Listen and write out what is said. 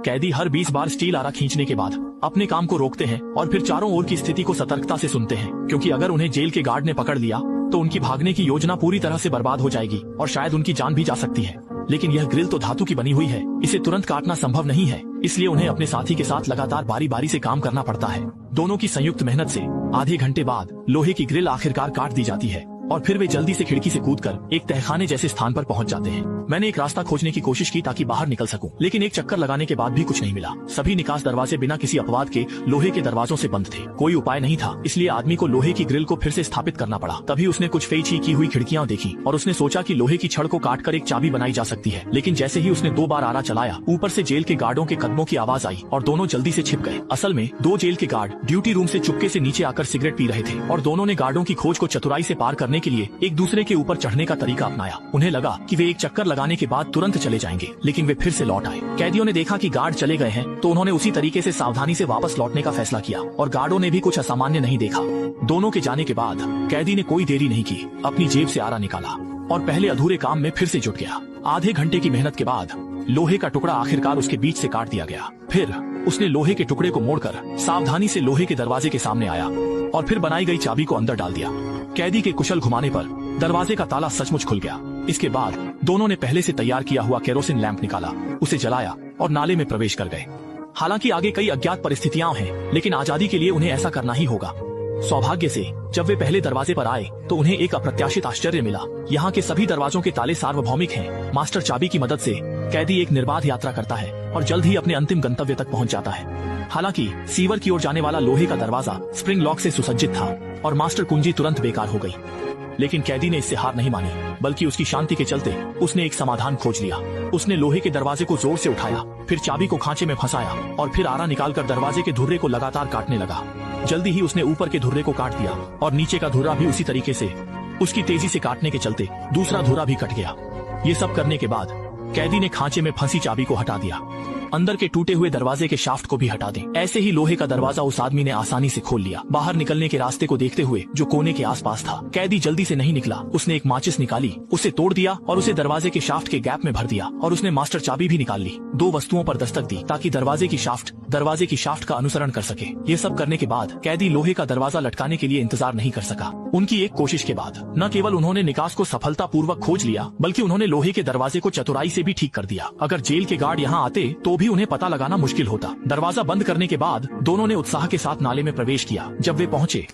कैदी हर 20 बार स्टील आरा खींचने के बाद अपने काम को रोकते हैं और फिर चारों ओर की स्थिति को सतर्कता से सुनते हैं, क्योंकि अगर उन्हें जेल के गार्ड ने पकड़ लिया तो उनकी भागने की योजना पूरी तरह से बर्बाद हो जाएगी और शायद उनकी जान भी जा सकती है। लेकिन यह ग्रिल तो धातु की बनी हुई है, इसे तुरंत काटना संभव नहीं है, इसलिए उन्हें अपने साथी के साथ लगातार बारी बारी से काम करना पड़ता है। दोनों की संयुक्त मेहनत से आधे घंटे बाद लोहे की ग्रिल आखिरकार काट दी जाती है और फिर वे जल्दी से खिड़की से कूदकर एक तहखाने जैसे स्थान पर पहुंच जाते हैं। मैंने एक रास्ता खोजने की कोशिश की ताकि बाहर निकल सकूं, लेकिन एक चक्कर लगाने के बाद भी कुछ नहीं मिला। सभी निकास दरवाजे बिना किसी अपवाद के लोहे के दरवाजों से बंद थे। कोई उपाय नहीं था, इसलिए आदमी को लोहे की ग्रिल को फिर से स्थापित करना पड़ा। तभी उसने कुछ फेंची की हुई खिड़कियां देखी और उसने सोचा कि लोहे की छड़ को काटकर एक चाबी बनाई जा सकती है। लेकिन जैसे ही उसने 2 बार आरा चलाया, ऊपर से जेल के गार्डों के कदमों की आवाज आई और दोनों जल्दी से छिप गए। असल में 2 जेल के गार्ड ड्यूटी रूम से चुपके से नीचे आकर सिगरेट पी रहे थे और दोनों ने गार्डों की खोज को चतुराई से पार करने के लिए एक दूसरे के ऊपर चढ़ने का तरीका अपनाया। उन्हें लगा कि वे एक चक्कर लगाने के बाद तुरंत चले जाएंगे, लेकिन वे फिर से लौट आए। कैदियों ने देखा कि गार्ड चले गए हैं तो उन्होंने उसी तरीके से सावधानी से वापस लौटने का फैसला किया और गार्डों ने भी कुछ असामान्य नहीं देखा। दोनों के जाने के बाद कैदी ने कोई देरी नहीं की, अपनी जेब से आरा निकाला और पहले अधूरे काम में फिर से जुट गया। आधे घंटे की मेहनत के बाद लोहे का टुकड़ा आखिरकार उसके बीच से काट दिया गया। फिर उसने लोहे के टुकड़े को मोड़कर सावधानी से लोहे के दरवाजे के सामने आया और फिर बनाई गई चाबी को अंदर डाल दिया। कैदी के कुशल घुमाने पर दरवाजे का ताला सचमुच खुल गया। इसके बाद दोनों ने पहले से तैयार किया हुआ केरोसिन लैंप निकाला, उसे जलाया और नाले में प्रवेश कर गए। हालांकि आगे कई अज्ञात परिस्थितियां हैं, लेकिन आजादी के लिए उन्हें ऐसा करना ही होगा। सौभाग्य से जब वे पहले दरवाजे पर आए तो उन्हें एक अप्रत्याशित आश्चर्य मिला। यहाँ के सभी दरवाजों के ताले सार्वभौमिक हैं। मास्टर चाबी की मदद से कैदी एक निर्बाध यात्रा करता है और जल्द ही अपने अंतिम गंतव्य तक पहुँच जाता है। हालांकि सीवर की ओर जाने वाला लोहे का दरवाजा स्प्रिंग लॉक से सुसज्जित था और मास्टर कुंजी तुरंत बेकार हो गई। लेकिन कैदी ने इससे हार नहीं मानी, बल्कि उसकी शांति के चलते उसने एक समाधान खोज लिया। उसने लोहे के दरवाजे को जोर से उठाया, फिर चाबी को खांचे में फंसाया और फिर आरा निकालकर दरवाजे के धुर्रे को लगातार काटने लगा। जल्दी ही उसने ऊपर के धुर्रे को काट दिया और नीचे का धुर्रा भी उसी तरीके से। उसकी तेजी से काटने के चलते दूसरा धुर्रा भी कट गया। ये सब करने के बाद कैदी ने खांचे में फंसी चाबी को हटा दिया। अंदर के टूटे हुए दरवाजे के शाफ्ट को भी हटा दें। ऐसे ही लोहे का दरवाजा उस आदमी ने आसानी से खोल लिया। बाहर निकलने के रास्ते को देखते हुए जो कोने के आसपास था, कैदी जल्दी से नहीं निकला। उसने एक माचिस निकाली, उसे तोड़ दिया और उसे दरवाजे के शाफ्ट के गैप में भर दिया और उसने मास्टर चाबी भी निकाल ली। 2 वस्तुओं पर दस्तक दी ताकि दरवाजे की शाफ्ट का अनुसरण कर सके। ये सब करने के बाद कैदी लोहे का दरवाजा लटकाने के लिए इंतजार नहीं कर सका। उनकी एक कोशिश के बाद न केवल उन्होंने निकास को सफलतापूर्वक खोज लिया, बल्कि उन्होंने लोहे के दरवाजे को चतुराई से भी ठीक कर दिया। अगर जेल के गार्ड यहाँ आते तो भी उन्हें पता लगाना मुश्किल होता। दरवाजा बंद करने के बाद दोनों ने उत्साह के साथ नाले में प्रवेश किया। जब वे पहुंचे